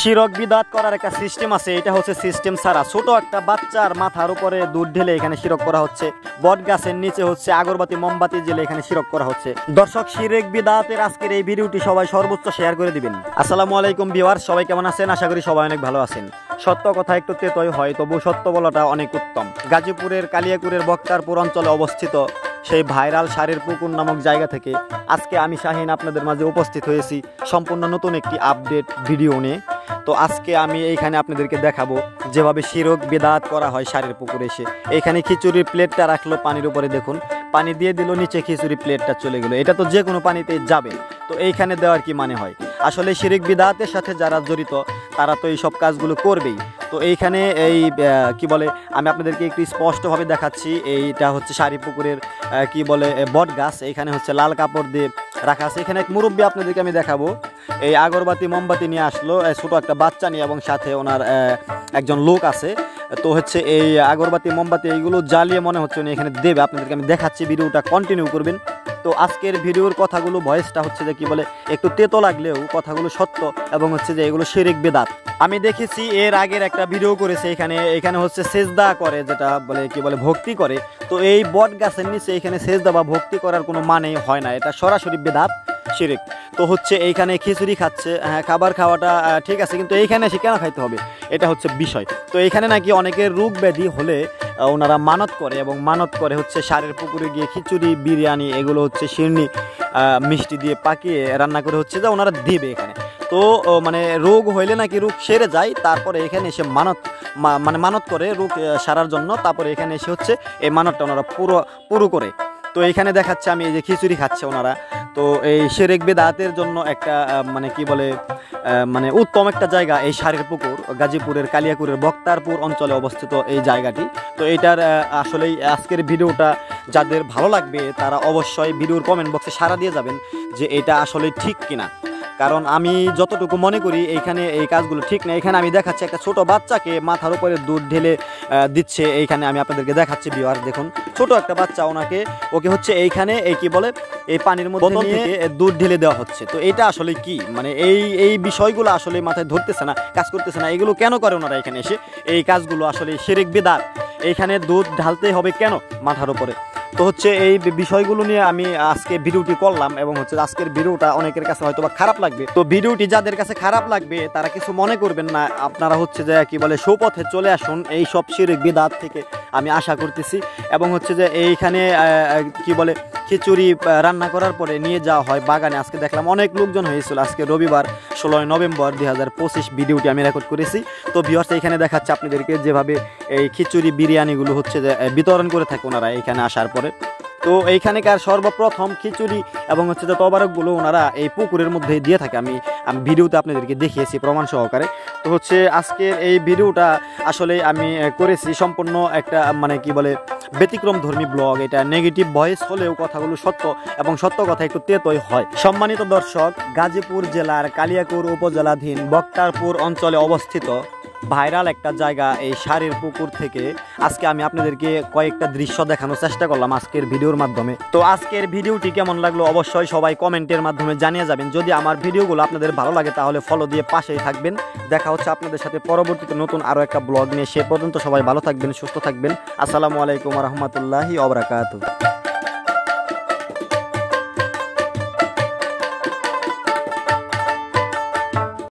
শিরক বিদাত করার একটা সিস্টেম আছে, এটা হচ্ছে সিস্টেম ছাড়া। ছোট একটা বাচ্চার মাথার উপরে দুধ ঢেলে এখানে শিরক করা হচ্ছে, বট গাছের নিচে হচ্ছে আগরবাতি মোমবাতি জেলে এখানে শিরক করা হচ্ছে। দর্শক, শিরক বিদাতের আজকের এই ভিডিওটি সবাই সর্বোচ্চ শেয়ার করে দিবেন। আসসালামু আলাইকুম ভিউয়ার্স, সবাই কেমন আছেন? আশা করি সবাই অনেক ভালো আছেন। সত্য কথা একটু তেতই হয়, তবু সত্য বলাটা অনেক উত্তম। গাজীপুরের কালিয়াকুরের বক্তারপুর অঞ্চলে অবস্থিত সেই ভাইরাল সারের পুকুর নামক জায়গা থেকে আজকে আমি শাহিন আপনাদের মাঝে উপস্থিত হয়েছি সম্পূর্ণ নতুন একটি আপডেট ভিডিও নিয়ে। তো আজকে আমি এইখানে আপনাদেরকে দেখাবো যেভাবে শিরক বিদাত করা হয় সারের পুকুরে এসে। এইখানে খিচুড়ির প্লেটটা রাখলো পানির উপরে, দেখুন পানি দিয়ে দিল, নিচে খিচুড়ি প্লেটটা চলে গেল। এটা তো যে কোনো পানিতে যাবে, তো এইখানে দেওয়ার কি মানে হয়? আসলে শিরক বিদাতের সাথে যারা জড়িত তারা তো এই সব কাজগুলো করবেই। তো এইখানে এই কি বলে, আমি আপনাদেরকে একটু স্পষ্টভাবে দেখাচ্ছি। এইটা হচ্ছে সারি পুকুরের কি বলে বট গাছ। এইখানে হচ্ছে লাল কাপড় দিয়ে রাখা আছে। এখানে এক মুরব্বী আপনাদেরকে আমি দেখাবো, এই আগরবাতি মোমবাতি নিয়ে আসলো, ছোট একটা বাচ্চা নিয়ে, এবং সাথে ওনার একজন লোক আছে। তো হচ্ছে এই আগরবাতি মোমবাতি এইগুলো জ্বালিয়ে মনে হচ্ছে উনি এখানে দেবে। আপনাদেরকে আমি দেখাচ্ছি, ভিডিওটা কন্টিনিউ করবেন। তো আজকের ভিডিওর কথাগুলো ভয়েসটা হচ্ছে যে কি বলে একটু তেতো লাগলেও কথাগুলো সত্য, এবং হচ্ছে যে এগুলো শিরক বিদাত। আমি দেখেছি এর আগের একটা ভিডিও করেছে, এখানে হচ্ছে সেজদা করে, যেটা বলে কি বলে ভক্তি করে। তো এই বট গাছের নিচে এখানে সেজদা বা ভক্তি করার কোনো মানেই হয় না, এটা সরাসরি বিদাত, শিরক। তো হচ্ছে এইখানে খিচুড়ি খাচ্ছে, হ্যাঁ খাবার খাওয়াটা ঠিক আছে, কিন্তু এইখানে এসে কেন খাইতে হবে, এটা হচ্ছে বিষয়। তো এইখানে নাকি অনেকের রোগ ব্যাধি হলে ওনারা মানত করে, এবং মানত করে হচ্ছে সারের পুকুরে গিয়ে খিচুড়ি বিরিয়ানি এগুলো হচ্ছে শিরনি মিষ্টি দিয়ে পাকিয়ে রান্না করে হচ্ছে যে ওনারা দেবে এখানে। তো মানে রোগ হইলে নাকি রোগ সেরে যায়, তারপরে এখানে এসে মানত করে রোগ সারার জন্য, তারপরে এখানে এসে হচ্ছে এই মানতটা ওনারা পুরো করে। তো এইখানে দেখাচ্ছে আমি এই যে খিচুড়ি খাচ্ছে ওনারা। তো এই শিরক বিদাতের জন্য একটা মানে কি বলে মানে উত্তম একটা জায়গা এই সারের পুকুর, গাজীপুরের কালিয়াকুরের বক্তারপুর অঞ্চলে অবস্থিত এই জায়গাটি। তো এইটার আসলেই আজকের ভিডিওটা যাদের ভালো লাগবে তারা অবশ্যই ভিডিওর কমেন্ট বক্সে সাড়া দিয়ে যাবেন যে এটা আসলে ঠিক কিনা। কারণ আমি যতটুকু মনে করি এইখানে এই কাজগুলো ঠিক না। এখানে আমি দেখাচ্ছি একটা ছোট বাচ্চাকে মাথার উপরে দুধ ঢেলে দিচ্ছে। এইখানে আমি আপনাদেরকে দেখাচ্ছি ভিউয়ার, দেখুন ছোট একটা বাচ্চা, ওকে হচ্ছে এইখানে এই কি বলে এই পানির মধ্যে নিয়ে দুধ ঢেলে দেওয়া হচ্ছে। তো এটা আসলে কি মানে এই বিষয়গুলো আসলে মাথায় ধরতেছে না, কাজ করতেছে না। এগুলো কেন করে ওনারা এখানে এসে এই কাজগুলো? আসলে শিরক বিদাত। এইখানে দুধ ঢালতে হবে কেন মাথার উপরে? তো হচ্ছে এই বিষয়গুলো নিয়ে আমি আজকে ভিডিওটি করলাম, এবং হচ্ছে আজকের ভিডিওটা অনেকের কাছে হয়তো বা খারাপ লাগবে। তো ভিডিওটি যাদের কাছে খারাপ লাগবে তারা কিছু মনে করবেন না, আপনারা হচ্ছে যে কি বলে সুপথে চলে আসুন এই সব শিরক বিদাত থেকে, আমি আশা করতেছি। এবং হচ্ছে যে এইখানে কি বলে খিচুড়ি রান্না করার পরে নিয়ে যাওয়া হয় বাগানে। আজকে দেখলাম অনেক লোকজন হয়েছিল। আজকে রবিবার 16 নভেম্বর 2025 ভিডিওটি আমি রেকর্ড করেছি। তো ভিউয়ার্স, এখানে দেখাচ্ছে আপনাদেরকে যেভাবে এই খিচুড়ি বিরিয়ানিগুলো হচ্ছে যে বিতরণ করে থাকে ওনারা এইখানে আসার পরে। তো এইখানেকার সর্বপ্রথম খিচুড়ি এবং হচ্ছে যে তবারকগুলো ওনারা এই পুকুরের মধ্যে দিয়ে থাকে। আমি ভিডিওতে আপনাদেরকে দেখিয়েছি প্রমাণ সহকারে। তো হচ্ছে আজকের এই ভিডিওটা আসলে আমি করেছি সম্পূর্ণ একটা মানে কি বলে ব্যতিক্রম ধর্মী ব্লগ। এটা নেগেটিভ ভয়েস হলেও কথাগুলো সত্য, এবং সত্য কথা একটু তেতই হয়। সম্মানিত দর্শক, গাজীপুর জেলার কালিয়াকুর উপজেলাধীন বক্তারপুর অঞ্চলে অবস্থিত ভাইরাল একটা জায়গা এই সারের পুকুর থেকে আজকে আমি আপনাদেরকে কয়েকটা দৃশ্য দেখানোর চেষ্টা করলাম আজকের ভিডিওর মাধ্যমে। তো আজকের ভিডিওটি কেমন লাগলো অবশ্যই সবাই কমেন্টের মাধ্যমে জানিয়ে যাবেন। যদি আমার ভিডিওগুলো আপনাদের ভালো লাগে তাহলে ফলো দিয়ে পাশেই থাকবেন। দেখা হচ্ছে আপনাদের সাথে পরবর্তীতে নতুন আরও একটা ব্লগ নিয়ে। সে পর্যন্ত সবাই ভালো থাকবেন, সুস্থ থাকবেন। আসসালামু আলাইকুম ওয়া রাহমাতুল্লাহি ওয়া বারাকাতুহু।